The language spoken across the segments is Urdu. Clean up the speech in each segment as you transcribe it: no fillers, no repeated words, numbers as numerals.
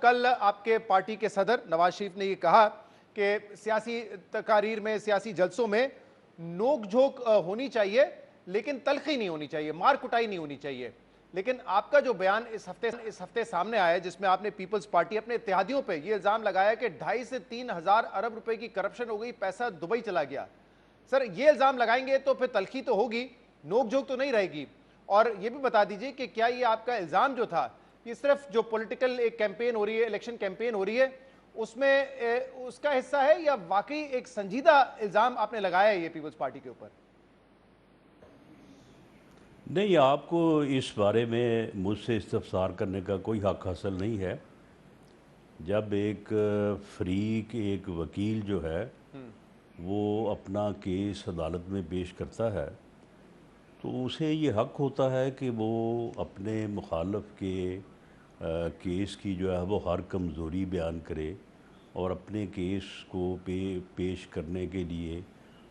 کل آپ کے پارٹی کے صدر نواز شریف نے یہ کہا کہ سیاسی تقاریر میں، سیاسی جلسوں میں نوک جھوک ہونی چاہیے لیکن تلخی نہیں ہونی چاہیے، مار کٹائی نہیں ہونی چاہیے. لیکن آپ کا جو بیان اس ہفتے سامنے آیا ہے جس میں آپ نے پیپلز پارٹی اپنے اتحادیوں پہ یہ الزام لگایا کہ 2.5 سے 3 ہزار ارب روپے کی کرپشن ہو گئی، پیسہ دبئی چلا گیا. سر یہ الزام لگائیں گے تو پھر تلخی تو ہوگی، نوک جھوک تو نہیں رہے گی. اور یہ بھی بتا دیجئے کہ کیا یہ آپ کا الزام جو تھا یہ صرف جو پولیٹیکل ایک کیمپین ہو رہی ہے، الیکشن کیمپین ہو رہی ہے، اس میں اس کا حصہ ہے یا واقعی ایک سنجیدہ الزام آپ نے لگایا ہے یہ پیپلز پارٹی کے اوپر؟ نہیں، آپ کو اس بارے میں مجھ سے استفسار کرنے کا کوئی حق حاصل نہیں ہے. جب ایک فریق، ایک وکیل جو ہے وہ اپنا کیس عدالت میں پیش کرتا ہے تو اسے یہ حق ہوتا ہے کہ وہ اپنے مخالف کے کیس کی جو ہے وہ ہر کمزوری بیان کرے اور اپنے کیس کو پیش کرنے کے لیے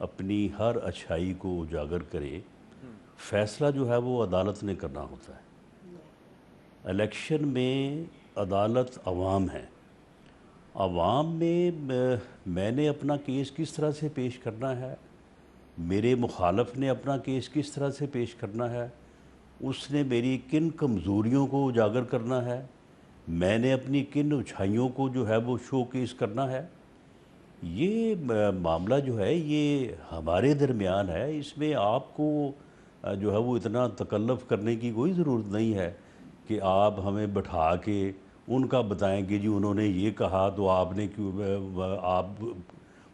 اپنی ہر اچھائی کو اجاگر کرے. فیصلہ جو ہے وہ عدالت نے کرنا ہوتا ہے. الیکشن میں عدالت عوام ہے. عوام میں میں نے اپنا کیس کس طرح سے پیش کرنا ہے، میرے مخالف نے اپنا کیس کس طرح سے پیش کرنا ہے، اس نے میری کن کمزوریوں کو اجاگر کرنا ہے، میں نے اپنی کن اچھائیوں کو جو ہے وہ شو کیس کرنا ہے. یہ معاملہ جو ہے یہ ہمارے درمیان ہے. اس میں آپ کو جو ہے وہ اتنا تکلف کرنے کی کوئی ضرورت نہیں ہے کہ آپ ہمیں بٹھا کے ان کا بتائیں کہ جی انہوں نے یہ کہا تو آپ نے کیوں، آپ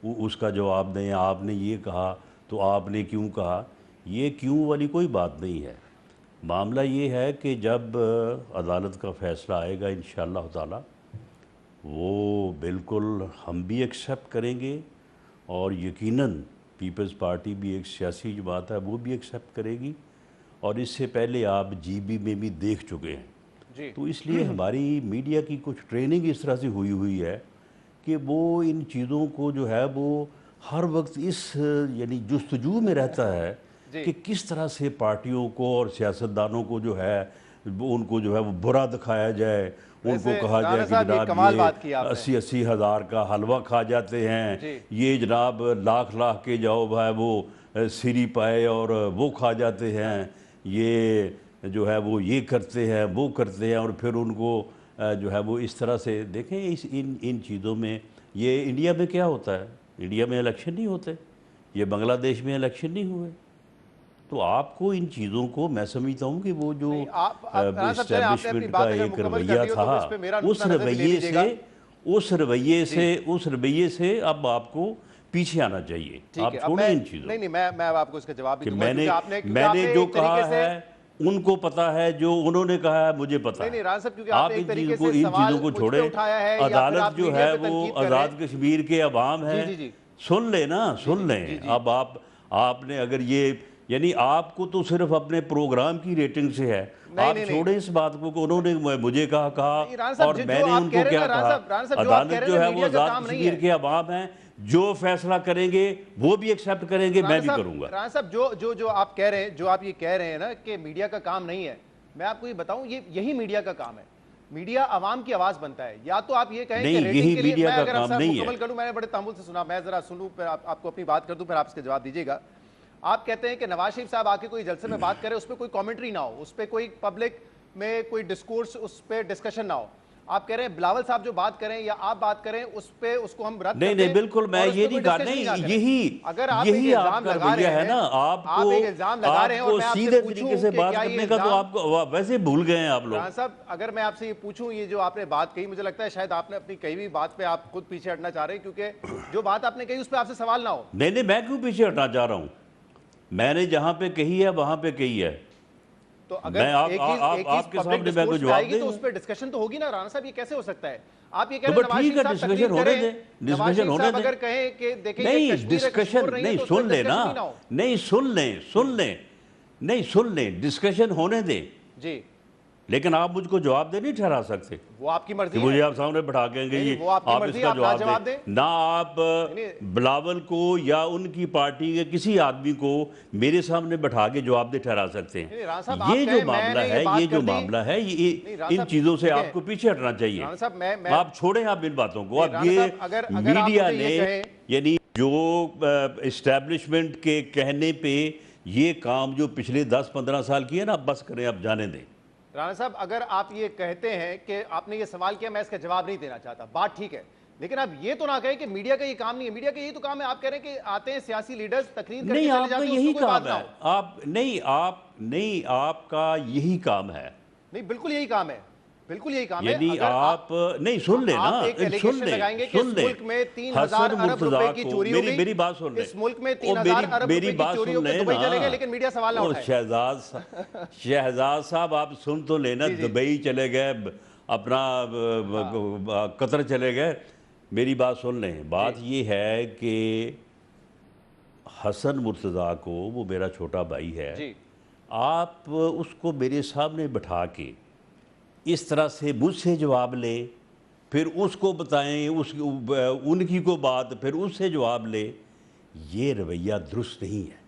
اس کا جواب دیں، آپ نے یہ کہا تو آپ نے کیوں کہا. یہ کیوں والی کوئی بات نہیں ہے. معاملہ یہ ہے کہ جب عدالت کا فیصلہ آئے گا انشاءاللہ تعالی وہ بالکل ہم بھی ایکسیپٹ کریں گے اور یقیناً پیپلز پارٹی بھی ایک سیاسی جماعت ہے وہ بھی ایکسیپٹ کرے گی. اور اس سے پہلے آپ جی بی میں بھی دیکھ چکے ہیں. تو اس لیے ہماری میڈیا کی کچھ ٹریننگ اس طرح سے ہوئی ہے کہ وہ ان چیزوں کو جو ہے وہ ہر وقت اس یعنی جستجو میں رہتا ہے کہ کس طرح سے پارٹیوں کو اور سیاستدانوں کو جو ہے ان کو جو ہے وہ برا دکھایا جائے، ان کو کہا جائے کہ جناب یہ 80 ہزار کا حلوہ کھا جاتے ہیں، یہ جناب لاکھ کے جو ہے وہ سری پائے اور وہ کھا جاتے ہیں، یہ جو ہے وہ یہ کرتے ہیں وہ کرتے ہیں. اور پھر ان کو جو ہے وہ اس طرح سے دیکھیں ان چیزوں میں. یہ انڈیا میں کیا ہوتا ہے؟ انڈیا میں الیکشن نہیں ہوتے، یہ بنگلہ دیش میں الیکشن نہیں ہوئے. تو آپ کو ان چیزوں کو میں سمجھتا ہوں کہ وہ جو اسٹیبلشمنٹ کا ایک رویہ تھا اس رویے سے اب آپ کو پیچھے آنا چاہیے. آپ چھوڑیں ان چیزوں. نہیں میں آپ کو اس کا جواب بھی دوں گا کہ میں نے جو کہا ہے ان کو پتا ہے، جو انہوں نے کہا ہے مجھے پتا ہے. آپ ان چیزوں کو چھوڑیں. عدالت جو ہے وہ آزاد کشمیر کے عوام ہے، سن لیں نا، سن لیں. اب آپ نے اگر یہ یعنی آپ کو تو صرف اپنے پروگرام کی ریٹنگ سے ہے. آپ چھوڑیں اس بات کو کہ انہوں نے مجھے کہا اور میں نے ان کو کیا کہا. عدالت جو ہے وہ آزاد کشمیر کے عوام ہیں، جو فیصلہ کریں گے وہ بھی ایکسیپٹ کریں گے، میں بھی کروں گا. رانا صاحب جو آپ کہہ رہے ہیں، جو آپ یہ کہہ رہے ہیں نا کہ میڈیا کا کام نہیں ہے، میں آپ کو یہ بتاؤں یہی میڈیا کا کام ہے. میڈیا عوام کی آواز بنتا ہے. یا تو آپ یہ کہیں کہ ریٹنگ کے لیے، میں اگر مکمل کروں، میں نے بڑے تامل سے سنا، میں ذرا سنوں پھر آپ کو اپنی بات کر دوں، پھر آپ اس کا جواب دیجیے گا. آپ کہتے ہیں کہ نواز شریف صاحب آ کے کوئی جلسے میں بات کرے، اس پہ کوئی کامنٹری نہ ہو، اس پہ کوئی پبلک میں کوئی ڈسکورس، اس پہ ڈسکشن نہ ہو. آپ کہہ رہے ہیں بلاول صاحب جو بات کریں یا آپ بات کریں اس پہ اس کو ہم رد کر دیں. نہیں بالکل میں یہ نہیں کہا. نہیں یہی آپ کا رویہ ہے نا. آپ کو سیدھے طریقے سے بات کرنے کا تو آپ کو ویسے بھول گئے ہیں آپ لوگ. رانا صاحب اگر میں آپ سے یہ پوچھوں، یہ جو آپ نے بات کہی، مجھے لگتا ہے شاید آپ نے اپنی کئی بھی بات پہ آپ خود پیچھے ہٹنا چاہ رہے ہیں، کیونکہ جو بات آپ نے کہی اس پہ آپ سے سوال نہ ہو. نہیں میں کیوں پیچھے ہٹنا چاہ رہا ہوں؟ میں نے جہاں پہ کہی ہے وہاں پہ کہی ہے. تو اگر ایک چیز پبلک ڈسکورس میں آئے گی تو اس پہ ڈسکشن تو ہوگی نا. رانا صاحب یہ کیسے ہو سکتا ہے؟ آپ یہ کہہ رہے ہیں نواز شریف صاحب تقریر کریں، نواز شریف صاحب اگر کہیں کہ دیکھیں یہ کشمیر ہے، کشمیر نہیں ہے، تو اس پہ ڈسکشن نہ ہو. نہیں سن لیں ڈسکشن ہونے دیں. لیکن آپ مجھ کو جواب دے نہیں ٹھہرا سکتے وہ آپ کی مرضی کہ ہے. مجھے آپ سامنے بٹھا کے گے نہیں، وہ آپ کی آپ اس مرضی ہے، کا آپ نہ جواب دیں. نہ آپ بلاول کو یا ان کی پارٹی کے کسی آدمی کو میرے سامنے بٹھا کے جواب دے ٹھہرا سکتے ہیں. رانا صاحب آپ یہ جو کہیں میں معاملہ نے یہ ہے بات کر دی. نہیں رانا ان صاحب چیزوں سے دیکھیں، آپ کو پیچھے ہٹنا چاہیے. رانا صاحب میں آپ چھوڑیں آپ ان باتوں کو. اب رانا یہ صاحب اگر آپ میڈیا مجھے نے یہ کہیں یعنی جو اسٹیبلشمنٹ کے کہنے پہ یہ کام جو پچھلے 10-15 سال کیے نا، اب بس کریں، اب جانے دیں. رانا صاحب اگر آپ یہ کہتے ہیں کہ آپ نے یہ سوال کیا، میں اس کا جواب نہیں دینا چاہتا، بات ٹھیک ہے، لیکن آپ یہ تو نہ کہیں کہ میڈیا کا یہ کام نہیں ہے. میڈیا کا یہی تو کام ہے. آپ کہہ رہے ہیں کہ آتے ہیں سیاسی لیڈرز تقریر کر کے نہیں، چلے آپ کا جاتے ہیں، اس یہی پہ کوئی بات کام نہ ہے. ہو. آپ کا یہی کام ہے. نہیں، بالکل یہی کام ہے، بالکل یہی کام ہے. یعنی اگر آپ نہیں سن لیں نا، آپ ایک ایلیگیشن لگائیں گے کہ اس ملک میں 3000 حسن ارب روپے مرتضیٰ کی کو چوری ہو گئی، میری بات سن لیں. اس ملک میں او 3000 ارب میری روپے کی بات چوری سن ہو کے لیں دبئی نا. چلے گئے، لیکن میڈیا سوال نہ اور اٹھائے. شہزاد صاحب آپ سن تو لینا. جی جی دبئی چلے گئے، اپنا قطر چلے گئے. میری بات سن لیں. بات یہ ہے کہ حسن مرتضیٰ کو، وہ میرا چھوٹا بھائی ہے، جی آپ اس کو میرے سامنے بٹھا کے اس طرح سے مجھ سے جواب لیں، پھر اس کو بتائیں، ان کی کو بات، پھر اس سے جواب لیں. یہ رویہ درست نہیں ہے.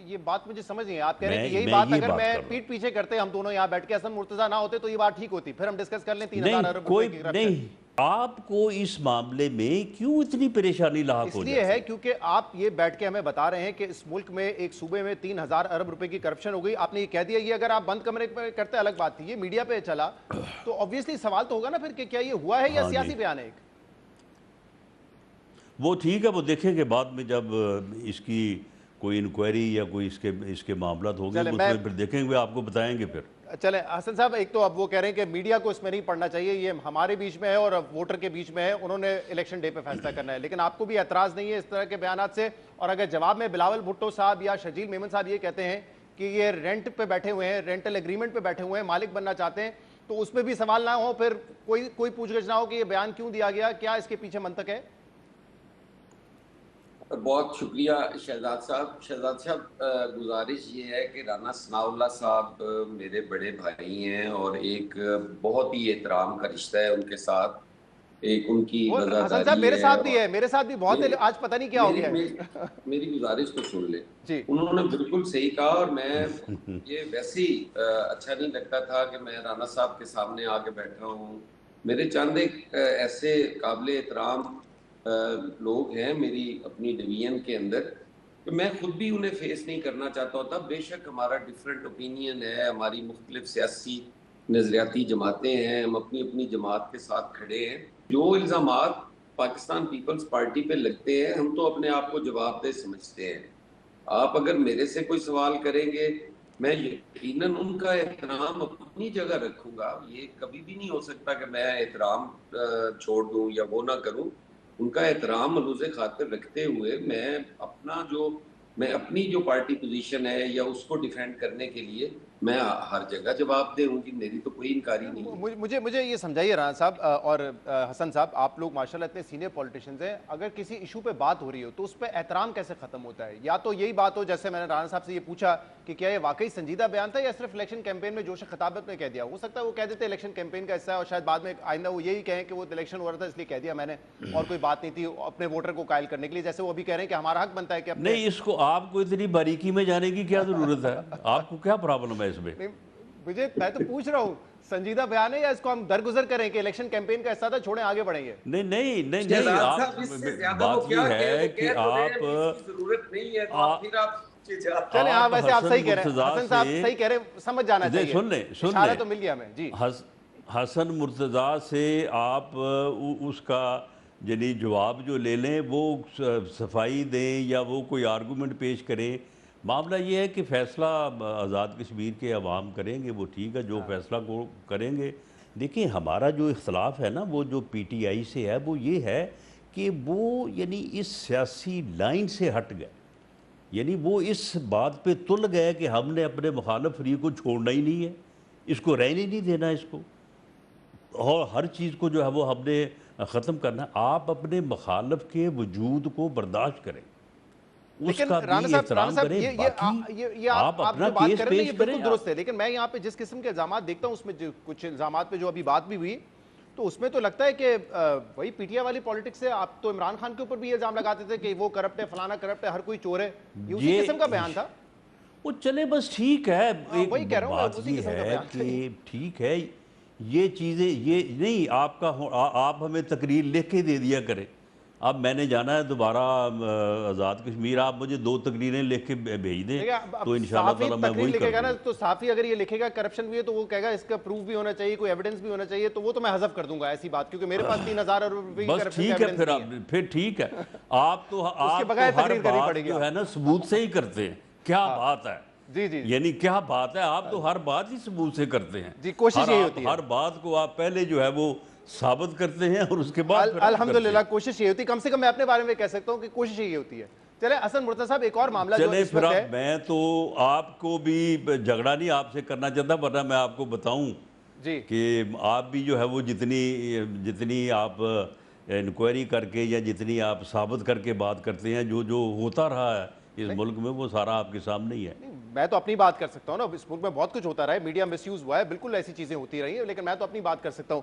یہ بات مجھے سمجھ نہیں ہے. آپ کہہ رہے ہیں کہ یہی میں بات یہ اگر میں کر رہا ہوں. پیٹ پیچھے کرتے ہم دونوں یہاں بیٹھ کے حسن مرتضیٰ نہ ہوتے تو یہ بات ٹھیک ہوتی، پھر ہم ڈسکس کر لیں 3000 ارب روپے کی کرپشن. نہیں، آپ کو اس معاملے میں کیوں اتنی پریشانی لاحق اس ہو لیے جاتی ہے کیونکہ آپ یہ بیٹھ کے ہمیں بتا رہے ہیں کہ اس ملک میں ایک صوبے میں 3000 ارب روپے کی کرپشن ہو گئی. آپ نے یہ کہہ دیا. یہ اگر آپ بند کمرے پہ کرتے الگ بات تھی، یہ میڈیا پہ چلا تو obviously سوال تو ہوگا نا پھر کہ کیا یہ ہوا ہے یا ہاں جی، سیاسی بیان ہے ایک. وہ ٹھیک ہے، وہ دیکھیں گے بعد میں جب اس کی کوئی انکوائری یا کوئی اس کے معاملات ہوں گے، چلیں اس میں میں پھر دیکھیں گے، آپ کو بتائیں گے پھر. چلیں حسن صاحب، ایک تو اب وہ کہہ رہے ہیں کہ میڈیا کو اس میں نہیں پڑھنا چاہیے، یہ ہمارے بیچ میں ہے اور ووٹر کے بیچ میں ہے، انہوں نے الیکشن ڈے پہ فیصلہ کرنا ہے. لیکن آپ کو بھی اعتراض نہیں ہے اس طرح کے بیانات سے؟ اور اگر جواب میں بلاول بھٹو صاحب یا شرجیل میمن صاحب یہ کہتے ہیں کہ یہ رینٹ پہ بیٹھے ہوئے ہیں، رینٹل ایگریمنٹ پہ بیٹھے ہوئے ہیں، مالک بننا چاہتے ہیں، تو اس پہ بھی سوال نہ ہو، پھر کوئی پوچھ گچھ نہ ہو کہ یہ بیان کیوں دیا گیا، کیا اس کے پیچھے منطق ہے؟ بہت شکریہ شہزاد صاحب. گزارش یہ ہے کہ رانا ثناء اللہ صاحب میرے بڑے بھائی ہیں اور ایک بہت ہی احترام کا رشتہ ہے ان کے ساتھ، ایک ان کی وہ حسن صاحب وفاداری میرے ساتھ بھی اور ہے، میرے ساتھ بھی بہت ہے، آج پتہ نہیں کیا ہو گیا ہے. میری گزارش تو سن لیں. جی انہوں نے بالکل صحیح کہا، اور میں یہ ویسے ہی اچھا نہیں لگتا تھا کہ میں رانا صاحب کے سامنے آ کے بیٹھا ہوں. میرے چند ایک ایسے قابل احترام لوگ ہیں میری اپنی ڈویژن کے اندر کہ میں خود بھی انہیں فیس نہیں کرنا چاہتا ہوتا. بے شک ہمارا ڈیفرنٹ اوپینین ہے، ہماری مختلف سیاسی نظریاتی جماعتیں ہیں، ہم اپنی اپنی جماعت کے ساتھ کھڑے ہیں. جو الزامات پاکستان پیپلز پارٹی پہ لگتے ہیں ہم تو اپنے آپ کو جواب دہ سمجھتے ہیں. آپ اگر میرے سے کوئی سوال کریں گے، میں یقیناً ان کا احترام اپنی جگہ رکھوں گا. یہ کبھی بھی نہیں ہو سکتا کہ میں احترام چھوڑ دوں یا وہ نہ کروں. ان کا احترام ملوز خاطر رکھتے ہوئے میں اپنی جو پارٹی پوزیشن ہے یا اس کو ڈیفینڈ کرنے کے لیے میں ہر جگہ جواب دے ہوں گی. میری تو کوئی انکاری نہیں ہے. مجھے یہ سمجھائیے رانا صاحب اور حسن صاحب، آپ لوگ ماشاءاللہ اتنے سینئر پولیٹیشنز ہیں، اگر کسی ایشو پہ بات ہو رہی ہو تو اس پہ احترام کیسے ختم ہوتا ہے؟ یا تو یہی بات ہو جیسے میں نے رانا صاحب سے یہ پوچھا کہ کیا یہ واقعی سنجیدہ بیان تھا یا صرف الیکشن کیمپین میں جوش خطابت میں کہہ دیا؟ ہو سکتا ہے وہ کہہ دیتے الیکشن کیمپین کا حصہ ہے اور شاید بعد میں آئندہ وہ یہی کہیں کہ وہ الیکشن ہو رہا تھا اس لیے کہہ دیا میں نے، اور کوئی بات نہیں تھی اپنے ووٹر کو قائل کرنے کے لیے، جیسے وہ ابھی کہہ رہے ہیں کہ ہمارا حق بنتا ہے کہ نہیں، اس کو آپ کو اتنی باریکی میں جانے کی کیا ضرورت ہے؟ آپ کو کیا پرابلم ہے اس میں؟ میں تو پوچھ رہا ہوں سنجیدہ بیان ہے یا اس کو ہم درگزر کریں کہ الیکشن کیمپین کا حصہ تھا، چھوڑیں آگے بڑھیں گے؟ نہیں، بات یہ ہے کہ چلیں ہاں، ویسے آپ صحیح کہہ رہے ہیں مرتضیٰ حسن صاحب، صحیح کہہ رہے ہیں، سمجھ جانا چاہیے. سن لیں اشارہ تو مل گیا ہمیں. جی حسن مرتضیٰ سے آپ اس کا یعنی جواب جو لے لیں، وہ صفائی دیں یا وہ کوئی آرگومنٹ پیش کریں. معاملہ یہ ہے کہ فیصلہ آزاد کشمیر کے عوام کریں گے، وہ ٹھیک ہے، جو فیصلہ کو کریں گے. دیکھیں ہمارا جو اختلاف ہے نا، وہ جو پی ٹی آئی سے ہے، وہ یہ ہے کہ وہ یعنی اس سیاسی لائن سے ہٹ گئے. یعنی وہ اس بات پہ تل گئے کہ ہم نے اپنے مخالف فریق کو چھوڑنا ہی نہیں ہے، اس کو رہنے نہیں دینا اس کو، اور ہر چیز کو جو ہے وہ ہم نے ختم کرنا. آپ اپنے مخالف کے وجود کو برداشت کریں. لیکن کا رانا بھی صاحب احترام کریں. یہ آپ آپ اپنا جو بات کیس کر رہے ہیں یہ پیش بالکل کریں. درست ہے، لیکن میں یہاں پہ جس قسم کے الزامات دیکھتا ہوں اس میں کچھ الزامات پہ جو ابھی بات بھی ہوئی تو اس میں تو لگتا ہے کہ وہی پی ٹی آئی والی پالیٹکس سے آپ تو عمران خان کے اوپر بھی یہ الزام لگاتے تھے کہ وہ کرپٹ ہے، فلانا کرپٹ ہے، ہر کوئی چور ہے، یہ اسی قسم کا بیان تھا. وہ چلے بس ٹھیک ہے. ایک وہی کہہ رہا ہوں میں، بات اسی یہ قسم کا ہے بیان تھا. کہ ٹھیک ہے یہ چیزیں یہ نہیں آپ ہمیں تقریر لکھ کے دے دیا کریں. اب میں نے جانا ہے دوبارہ آزاد کشمیر، آپ مجھے 2 تقریریں لکھ کے بھیج دیں تو انشاءاللہ صحافی تعالیٰ میں تقریر وہی لکھے کر گا نا، دوں. تو صحافی اگر یہ لکھے گا کرپشن بھی ہے تو وہ کہے گا اس کا پروف بھی ہونا چاہیے، کوئی ایویڈنس بھی ہونا چاہیے، تو وہ تو میں حذف کر دوں گا ایسی بات، کیونکہ میرے پاس 3,000 روپے کی بس کرپشن کا ٹھیک ہے ایویڈنس نہیں ہے. پھر ٹھیک ہے. آپ تو بغیر ہر تقریر کرنی بات پڑے گی جو ہے نا ثبوت سے ہی کرتے ہیں. کیا بات ہے، جی جی یعنی کیا بات ہے، آپ تو ہر بات ہی ثبوت سے کرتے ہیں. جی، کوشش یہی ہوتی ہے. ہر بات کو آپ پہلے جو ہے وہ ثابت کرتے ہیں اور اس کے بعد پھر ہم کرتے الحمدللہ ہیں. کوشش یہ ہوتی ہے، کم سے کم میں اپنے بارے میں کہہ سکتا ہوں کہ کوشش یہ ہوتی ہے. چلے حسن مرتضیٰ صاحب، ایک اور معاملہ جو چلیں اس پھر وقت اب ہے. میں تو آپ کو بھی جھگڑا نہیں آپ سے کرنا چاہتا، ورنہ میں آپ کو بتاؤں جی کہ آپ بھی جو ہے وہ جتنی آپ انکوائری کر کے یا جتنی آپ ثابت کر کے بات کرتے ہیں، جو ہوتا رہا ہے اس ملک میں وہ سارا آپ کے سامنے ہی ہے. میں تو اپنی بات کر سکتا ہوں نا، اس ملک میں بہت کچھ ہوتا رہا ہے، میڈیا مس یوز ہوا ہے، بالکل ایسی چیزیں ہوتی رہی ہیں، لیکن میں تو اپنی بات کر سکتا ہوں.